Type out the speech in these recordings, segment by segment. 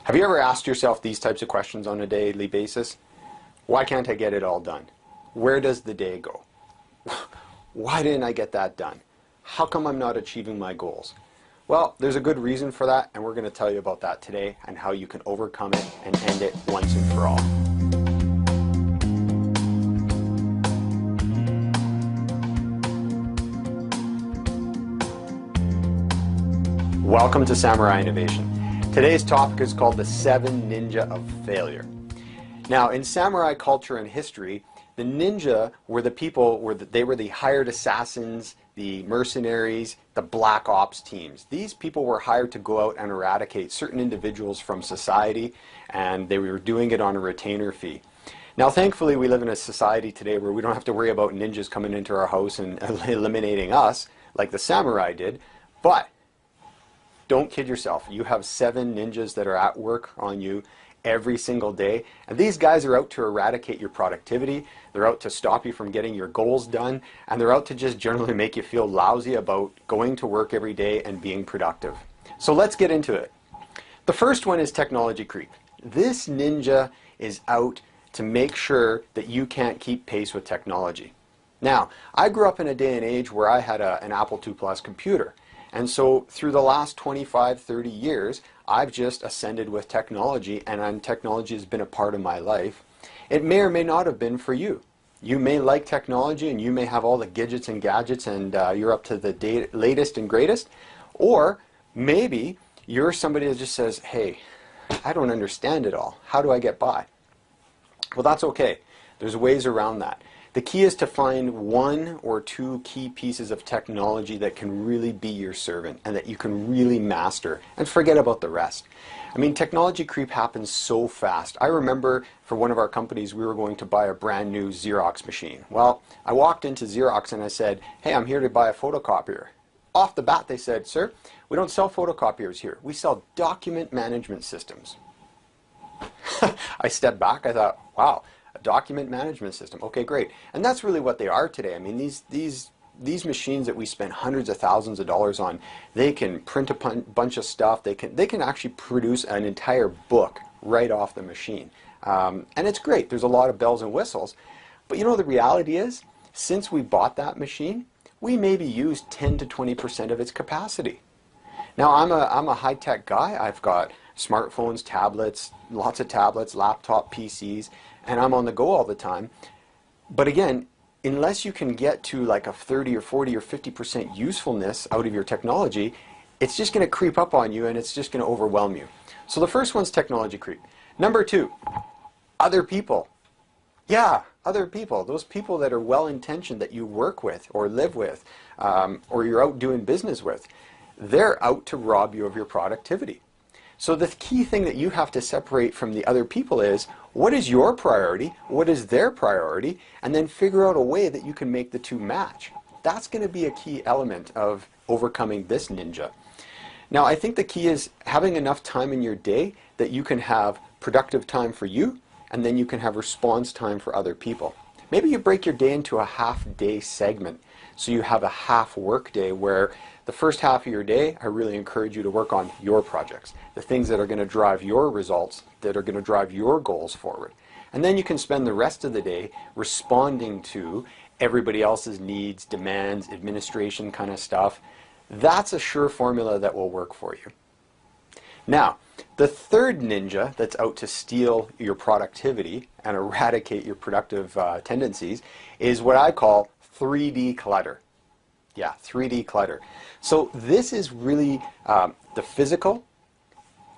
Have you ever asked yourself these types of questions on a daily basis? Why can't I get it all done? Where does the day go? Why didn't I get that done? How come I'm not achieving my goals? Well, there's a good reason for that, and we're going to tell you about that today and how you can overcome it and end it once and for all. Welcome to Samurai Innovation. Today's topic is called the 7 Ninja of Failure. Now, in samurai culture and history, the ninja were the people, they were the hired assassins, the mercenaries, the black ops teams. These people were hired to go out and eradicate certain individuals from society, and they were doing it on a retainer fee. Now, thankfully, we live in a society today where we don't have to worry about ninjas coming into our house and eliminating us like the samurai did, but don't kid yourself. You have 7 ninjas that are at work on you every single day, and these guys are out to eradicate your productivity. They're out to stop you from getting your goals done, and they're out to just generally make you feel lousy about going to work every day and being productive. So let's get into it. The first one is technology creep. This ninja is out to make sure that you can't keep pace with technology. Now, I grew up in a day and age where I had an Apple II Plus computer. And so through the last 25, 30 years, I've just ascended with technology, and technology has been a part of my life. It may or may not have been for you. You may like technology and you may have all the gadgets and gadgets and you're up to the latest and greatest. Or maybe you're somebody that just says, hey, I don't understand it all. How do I get by? Well, that's okay. There's ways around that. The key is to find 1 or 2 key pieces of technology that can really be your servant and that you can really master, and forget about the rest. I mean, technology creep happens so fast. I remember for one of our companies, we were going to buy a brand new Xerox machine. Well, I walked into Xerox and I said, hey, I'm here to buy a photocopier. Off the bat, they said, sir, we don't sell photocopiers here. We sell document management systems. I stepped back. I thought, wow. A document management system. Okay, great. And that's really what they are today. I mean, these machines that we spend hundreds of thousands of dollars on, they can print a bunch of stuff. They can actually produce an entire book right off the machine. And it's great. There's a lot of bells and whistles. But you know, the reality is, since we bought that machine, we maybe used 10 to 20% of its capacity. Now, I'm a high-tech guy. I've got smartphones, tablets, lots of tablets, laptop, PCs, and I'm on the go all the time. But again, unless you can get to like a 30 or 40 or 50% usefulness out of your technology, it's just going to creep up on you and it's just going to overwhelm you. So the first one's technology creep. Number 2, other people. Yeah, other people. Those people that are well-intentioned that you work with or live with or you're out doing business with. They're out to rob you of your productivity. So the key thing that you have to separate from the other people is, what is your priority, what is their priority, and then figure out a way that you can make the 2 match. That's going to be a key element of overcoming this ninja. Now, I think the key is having enough time in your day that you can have productive time for you, and then you can have response time for other people. Maybe you break your day into a half-day segment, so you have a half work day where the first half of your day, I really encourage you to work on your projects, the things that are going to drive your results, that are going to drive your goals forward. And then you can spend the rest of the day responding to everybody else's needs, demands, administration kind of stuff. That's a sure formula that will work for you. Now, the third ninja that's out to steal your productivity and eradicate your productive tendencies is what I call 3D clutter. Yeah, 3D clutter. So this is really the physical,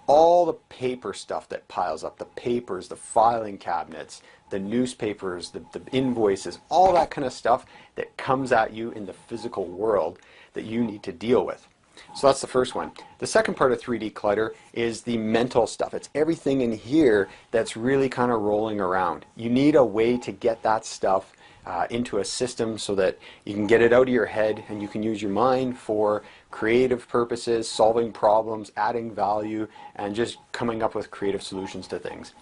all the paper stuff that piles up, the papers, the filing cabinets, the newspapers, the invoices, all that kind of stuff that comes at you in the physical world that you need to deal with. So that's the first one. The second part of 3D clutter is the mental stuff. It's everything in here that's really kind of rolling around. You need a way to get that stuff into a system so that you can get it out of your head and you can use your mind for creative purposes, solving problems, adding value, and just coming up with creative solutions to things.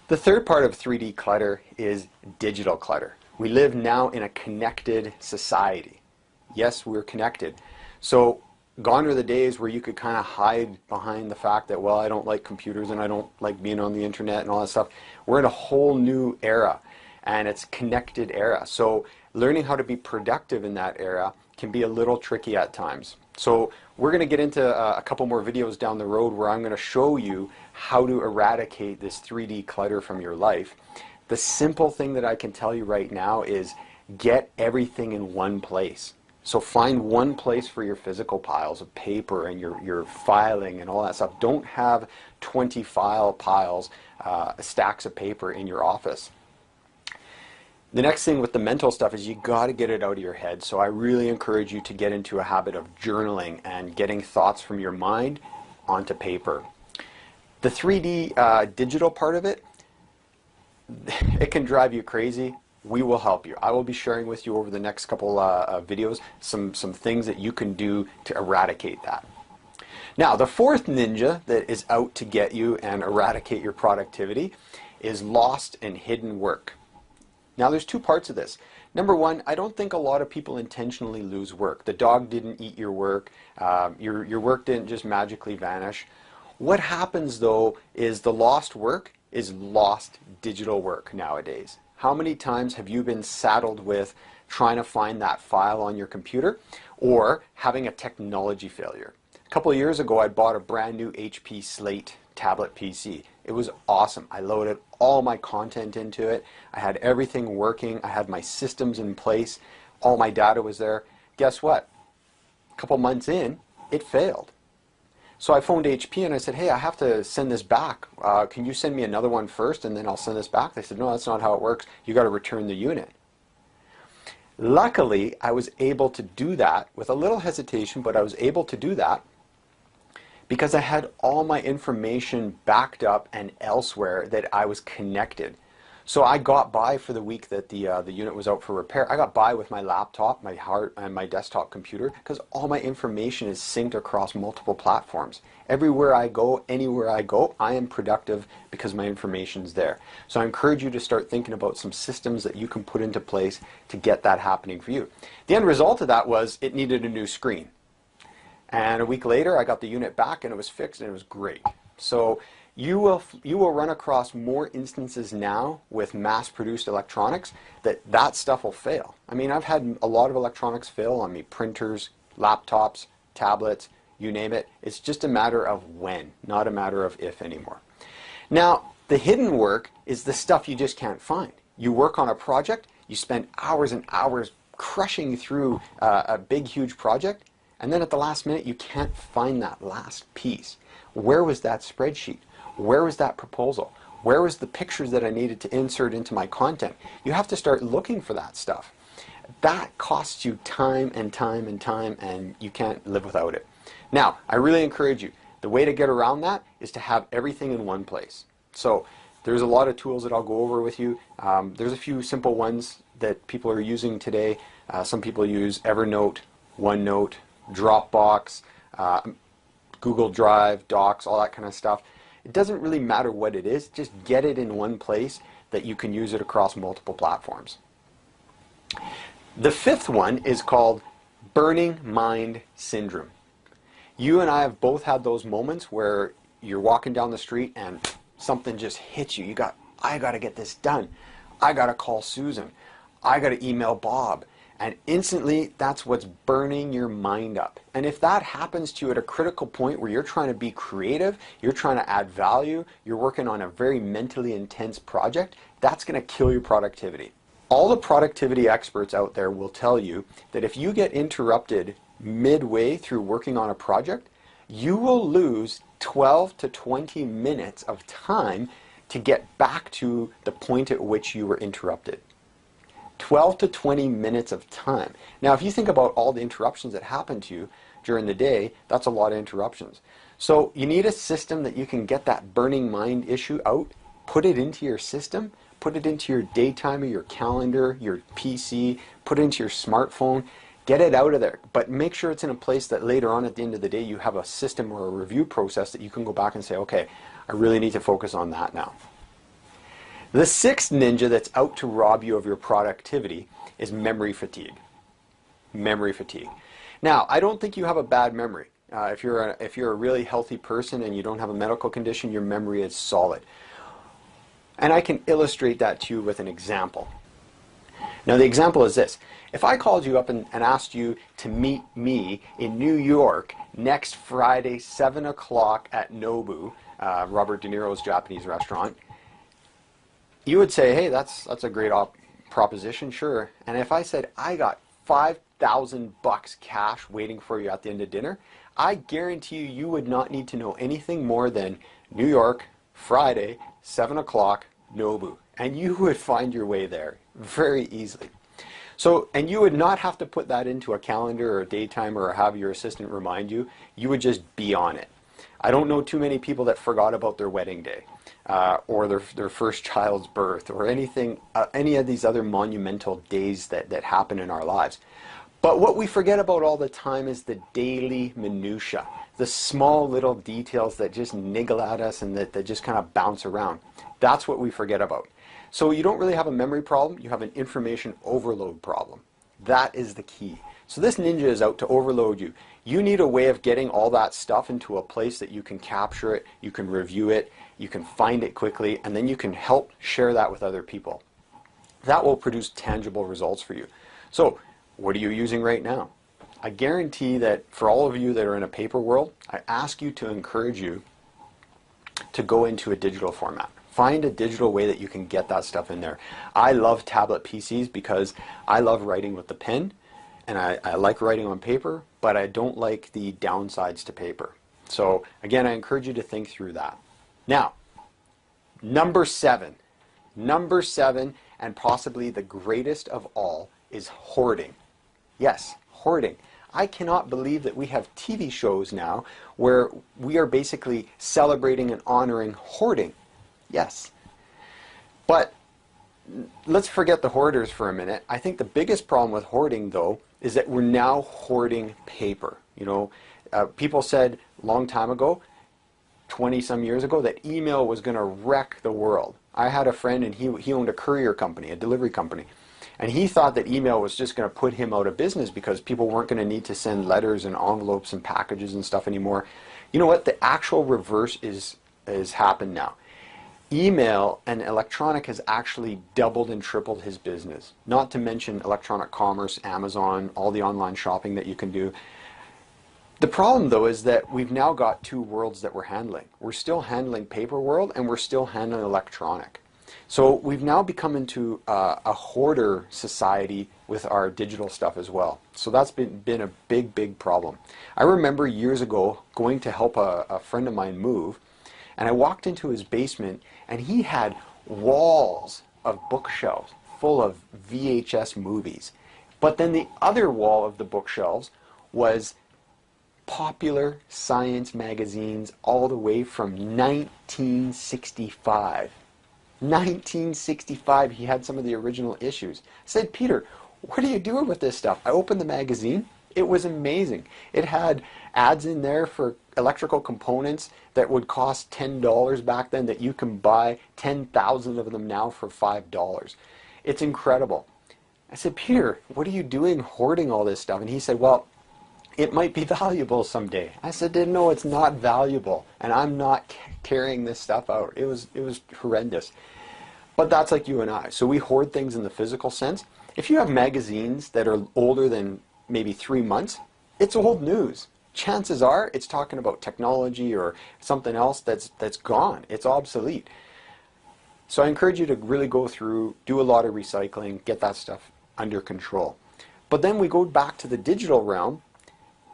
The third part of 3D clutter is digital clutter. We live now in a connected society. Yes, we're connected. So Gone are the days where you could kind of hide behind the fact that, well, I don't like computers and I don't like being on the internet and all that stuff. We're in a whole new era, and it's connected era. So learning how to be productive in that era can be a little tricky at times. So we're going to get into a couple more videos down the road where I'm going to show you how to eradicate this 3D clutter from your life. The simple thing that I can tell you right now is get everything in one place. So find one place for your physical piles of paper and your filing and all that stuff. Don't have 20 file piles, stacks of paper in your office. The next thing with the mental stuff is you got to get it out of your head. So I really encourage you to get into a habit of journaling and getting thoughts from your mind onto paper. The 3D digital part of it, it can drive you crazy. We will help you. I will be sharing with you over the next couple videos some things that you can do to eradicate that. Now, the fourth ninja that is out to get you and eradicate your productivity is lost and hidden work. Now, there's two parts of this. Number one, I don't think a lot of people intentionally lose work. The dog didn't eat your work. Your work didn't just magically vanish. What happens, though, is the lost work is lost digital work nowadays. How many times have you been saddled with trying to find that file on your computer or having a technology failure? A couple of years ago, I bought a brand new HP Slate tablet PC. It was awesome. I loaded all my content into it. I had everything working. I had my systems in place. All my data was there. Guess what? A couple months in, it failed. So I phoned HP and I said, hey, I have to send this back. Can you send me another one first and then I'll send this back? They said, no, that's not how it works. You got to return the unit. Luckily, I was able to do that with a little hesitation, but I was able to do that because I had all my information backed up and elsewhere that I was connected. So I got by for the week that the unit was out for repair. I got by with my laptop, my and my desktop computer because all my information is synced across multiple platforms. Everywhere I go, anywhere I go, I am productive because my information's there. So I encourage you to start thinking about some systems that you can put into place to get that happening for you. The end result of that was it needed a new screen. And a week later, I got the unit back and it was fixed and it was great. So you will run across more instances now with mass-produced electronics that stuff will fail. I mean, I've had a lot of electronics fail on me, printers, laptops, tablets, you name it. It's just a matter of when, not a matter of if anymore. Now, the hidden work is the stuff you just can't find. You work on a project, you spend hours and hours crushing through a big, huge project, and then at the last minute, you can't find that last piece. Where was that spreadsheet? Where was that proposal? Where was the pictures that I needed to insert into my content? You have to start looking for that stuff. That costs you time and time and time, and you can't live without it. Now, I really encourage you, the way to get around that is to have everything in one place. So there's a lot of tools that I'll go over with you. There's a few simple ones that people are using today. Some people use Evernote, OneNote, Dropbox, Google Drive, Docs, all that kind of stuff. It doesn't really matter what it is, just get it in one place that you can use it across multiple platforms. The fifth one is called burning mind syndrome. You and I have both had those moments where you're walking down the street and something just hits you. I got to get this done. I got to call Susan. I got to email Bob. And instantly, that's what's burning your mind up. And if that happens to you at a critical point where you're trying to be creative, you're trying to add value, you're working on a very mentally intense project, that's going to kill your productivity. All the productivity experts out there will tell you that if you get interrupted midway through working on a project, you will lose 12 to 20 minutes of time to get back to the point at which you were interrupted. 12 to 20 minutes of time. Now, if you think about all the interruptions that happen to you during the day, that's a lot of interruptions. So you need a system that you can get that burning mind issue out, put it into your system, put it into your daytimer, your calendar, your PC, put it into your smartphone, get it out of there. But make sure it's in a place that later on at the end of the day you have a system or a review process that you can go back and say, okay, I really need to focus on that now. The sixth ninja that's out to rob you of your productivity is memory fatigue. Memory fatigue. Now, I don't think you have a bad memory. If you're a really healthy person and you don't have a medical condition, your memory is solid. And I can illustrate that to you with an example. Now the example is this. If I called you up and asked you to meet me in New York next Friday, 7 o'clock at Nobu, Robert De Niro's Japanese restaurant, you would say, hey, that's a great proposition, sure. And if I said, I got $5,000 cash waiting for you at the end of dinner, I guarantee you, you would not need to know anything more than New York, Friday, 7 o'clock, Nobu. And you would find your way there very easily. So, and you would not have to put that into a calendar or a day timer or have your assistant remind you. You would just be on it. I don't know too many people that forgot about their wedding day or their first child's birth or anything, any of these other monumental days that happen in our lives. But what we forget about all the time is the daily minutia, the small little details that just niggle at us and that just kind of bounce around. That's what we forget about. So you don't really have a memory problem, you have an information overload problem. That is the key. So this ninja is out to overload you. You need a way of getting all that stuff into a place that you can capture it, you can review it, you can find it quickly, and then you can help share that with other people. That will produce tangible results for you. So what are you using right now? I guarantee that for all of you that are in a paper world, I ask you to encourage you to go into a digital format. Find a digital way that you can get that stuff in there. I love tablet PCs because I love writing with the pen, and I like writing on paper, but I don't like the downsides to paper. So again, I encourage you to think through that. Now, number seven, and possibly the greatest of all, is hoarding. Yes, hoarding. I cannot believe that we have TV shows now where we are basically celebrating and honoring hoarding. Yes. But let's forget the hoarders for a minute. I think the biggest problem with hoarding, though, is that we're now hoarding paper. You know, people said a long time ago, 20-some years ago, that email was going to wreck the world. I had a friend and he owned a courier company, a delivery company. And he thought that email was just going to put him out of business because people weren't going to need to send letters and envelopes and packages and stuff anymore. You know what? The actual reverse is happened now. Email and electronic has actually doubled and tripled his business. Not to mention electronic commerce, Amazon, all the online shopping that you can do. The problem, though, is that we've now got two worlds that we're handling. We're still handling paper world and we're still handling electronic. So we've now become into a hoarder society with our digital stuff as well. So that's been a big problem. I remember years ago going to help a friend of mine move, and I walked into his basement and he had walls of bookshelves full of VHS movies. But then the other wall of the bookshelves was popular science magazines all the way from 1965. 1965, he had some of the original issues. I said, Peter, what are you doing with this stuff? I opened the magazine. It was amazing. It had ads in there for electrical components that would cost $10 back then that you can buy 10,000 of them now for $5. It's incredible. I said, Peter, what are you doing hoarding all this stuff? And he said, well, it might be valuable someday. I said, no, it's not valuable, and I'm not carrying this stuff out. It was horrendous. But that's like you and I. So we hoard things in the physical sense. If you have magazines that are older than maybe 3 months, it's old news. Chances are it's talking about technology or something else that's gone. It's obsolete. So I encourage you to really go through, do a lot of recycling, get that stuff under control. But then we go back to the digital realm.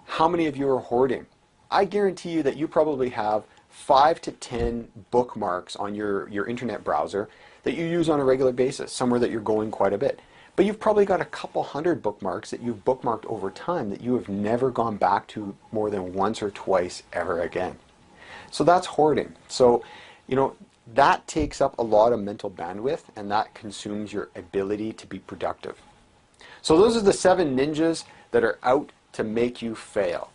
How many of you are hoarding? I guarantee you that you probably have 5 to 10 bookmarks on your internet browser that you use on a regular basis, somewhere that you're going quite a bit. But you've probably got a couple hundred bookmarks that you've bookmarked over time that you have never gone back to more than once or twice ever again. So that's hoarding. So, you know, that takes up a lot of mental bandwidth and that consumes your ability to be productive. So those are the 7 ninjas that are out to make you fail.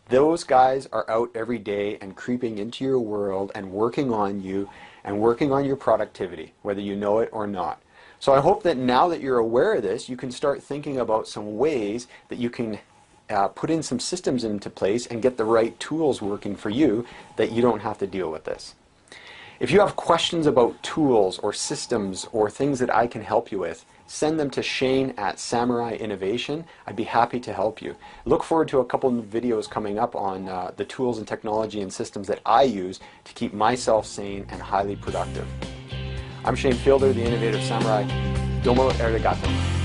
Those guys are out every day and creeping into your world and working on you and working on your productivity, whether you know it or not. So I hope that now that you're aware of this, you can start thinking about some ways that you can put in some systems into place and get the right tools working for you that you don't have to deal with this. If you have questions about tools or systems or things that I can help you with, send them to Shane@Samurai Innovation. I'd be happy to help you. Look forward to a couple of videos coming up on the tools and technology and systems that I use to keep myself sane and highly productive. I'm Shane Fielder, the Innovative Samurai. Domo arigato.